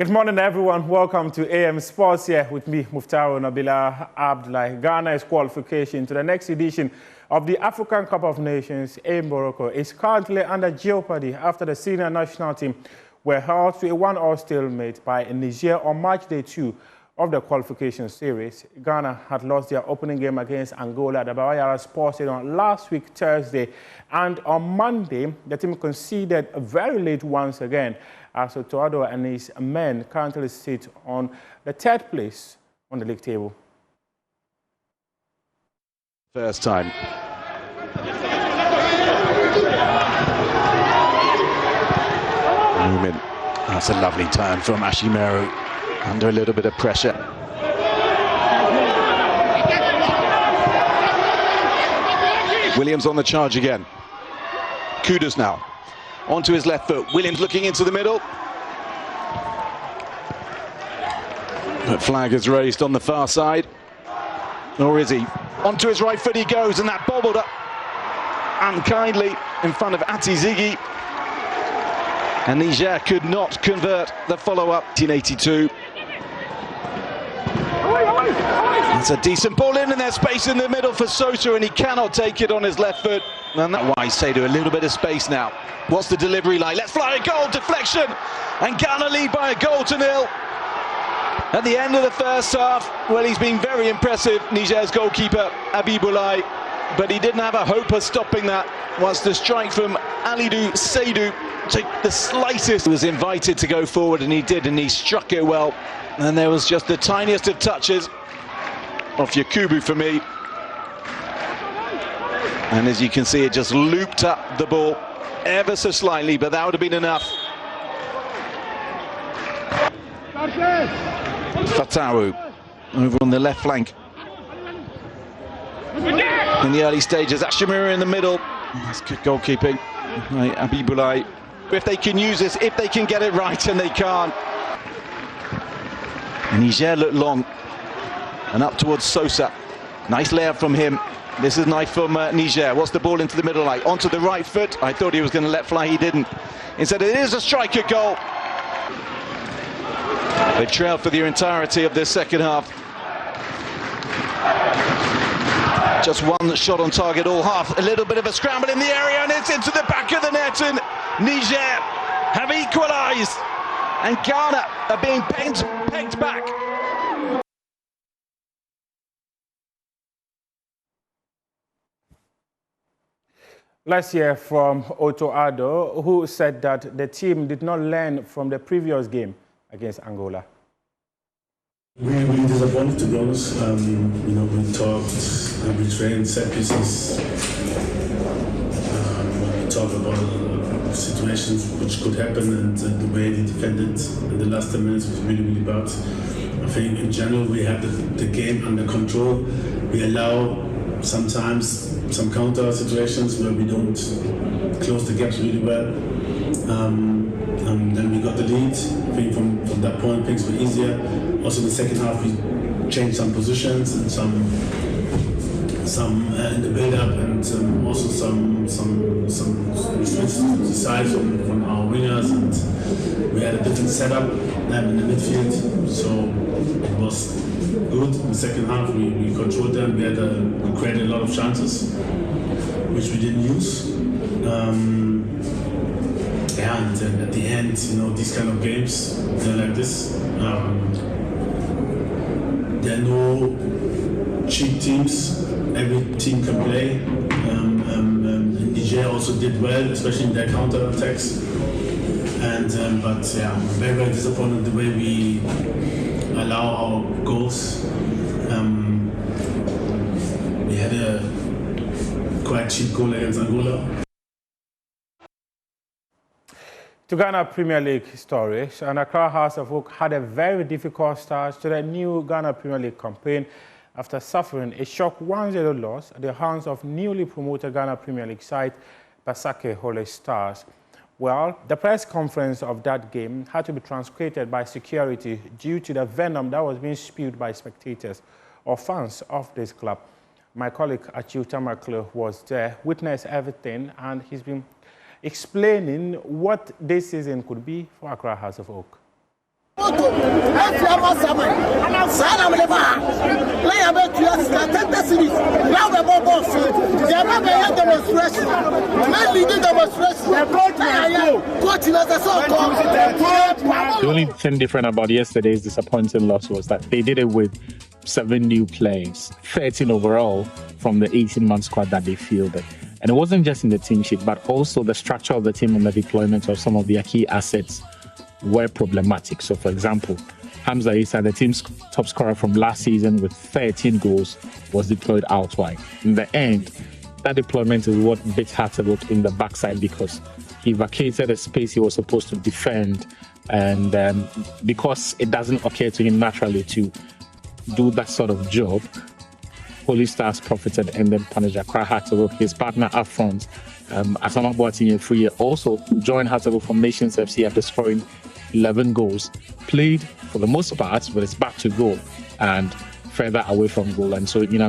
Good morning, everyone. Welcome to AM Sports here with me, Muftaro Nabila Abdullahi. Ghana's qualification to the next edition of the African Cup of Nations in Morocco is currently under jeopardy after the senior national team were held to a 1-1 stalemate by Niger on match day 2 of the qualification series. Ghana had lost their opening game against Angola at the Barayara Sports Stadium last week, Thursday. And on Monday, the team conceded very late once again, as Otto Addo and his men currently sit on the 3rd place on the league table. First time. Newman. That's a lovely turn from Ashimeru. Under a little bit of pressure. Williams on the charge again. Kudus now. Onto his left foot. Williams looking into the middle. The flag is raised on the far side. Or is he? Onto his right foot he goes, and that bobbled up unkindly in front of Ati Ziggy. And Niger could not convert the follow-up. 1982. That's a decent ball in, and there's space in the middle for Sosa, and he cannot take it on his left foot. And that's why I say to a little bit of space now. What's the delivery like? Let's fly a goal, deflection, and Ghana lead by a goal to 0. At the end of the first half, well, he's been very impressive, Niger's goalkeeper, Abibulai, but he didn't have a hope of stopping that once the strike from Alidou Seydou took the slightest. He was invited to go forward, and he did, and he struck it well. And there was just the tiniest of touches off Yakubu for me. And as you can see, it just looped up the ball ever so slightly, but that would have been enough. Fatawu over on the left flank. In the early stages, Ashimeru in the middle. That's good goalkeeping. Right, Abibulai. If they can use this, if they can get it right, and they can't. Niger looked long. And up towards Sosa. Nice layup from him. This is nice from Niger. What's the ball into the middle like? Onto the right foot. I thought he was going to let fly. He didn't. Instead, it is a striker goal. They've trailed for the entirety of this second half. Just one shot on target all half. A little bit of a scramble in the area, and it's into the back of the net, and Niger have equalised. And Ghana are being pegged back. Let's hear from Otto Addo, who said that the team did not learn from the previous game against Angola. We're really disappointed, to be honest. We talked and we trained set pieces. We talked about situations which could happen, and the way they defended in the last 10 minutes was really, really bad. I think in general we have the game under control. We allow sometimes some counter situations where we don't close the gaps really well. Then we got the lead. I think from that point things were easier. Also in the second half we changed some positions and some in the build-up, and also some switches to the sides from our wingers, and we had a different setup in the midfield. So it was good. In the second half we controlled them. We created a lot of chances which we didn't use. And at the end, these kind of games, they're like this. There are no cheap teams. Every team can play. Niger also did well, especially in their counter attacks. But yeah, I'm very, very disappointed the way we allow our goals. We had a quite cheap goal against Angola. To Ghana Premier League stories, and Accra House of Oak had a very difficult start to the new Ghana Premier League campaign after suffering a shock 1-0 loss at the hands of newly promoted Ghana Premier League side Basake Holy Stars. Well, the press conference of that game had to be transcribed by security due to the venom that was being spewed by spectators or fans of this club. My colleague Achiu Tamaklo was there, witnessed everything, and he's been explaining what this season could be for Accra House of Oak. What The only thing different about yesterday's disappointing loss was that they did it with 7 new players, 13 overall from the 18-man squad that they fielded. And it wasn't just in the team sheet, but also the structure of the team and the deployment of some of their key assets were problematic. So, for example, Hamza Issa, the team's top scorer from last season with 13 goals, was deployed out wide. In the end, that deployment is what bit Hartlepool in the backside because he vacated a space he was supposed to defend, and because it doesn't occur to him naturally to do that sort of job, Holy Stars profited and then punished Accra Hartlepool. His partner up front, Asama Boateng, also joined Hartlepool from Nations FC after scoring 11 goals. Played for the most part, but it's back to goal and further away from goal. And so in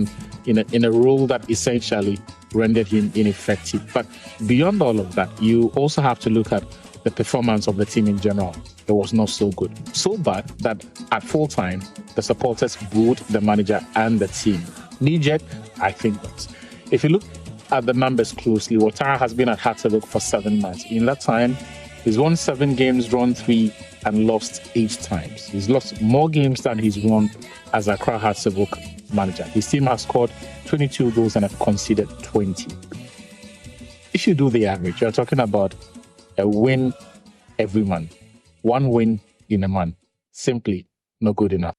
a role that essentially rendered him ineffective. But beyond all of that, you also have to look at the performance of the team in general. It was not so good. So bad that at full time, the supporters booed the manager and the team. Niger, I think that. If you look at the numbers closely, Ouattara has been at Hartlepool for 7 months. In that time, he's won 7 games, drawn 3, and lost 8 times. He's lost more games than he's won as Accra Hartlepool manager. His team has scored 22 goals and have conceded 20. If you do the average, you're talking about a win every month. 1 win in a month. Simply not good enough.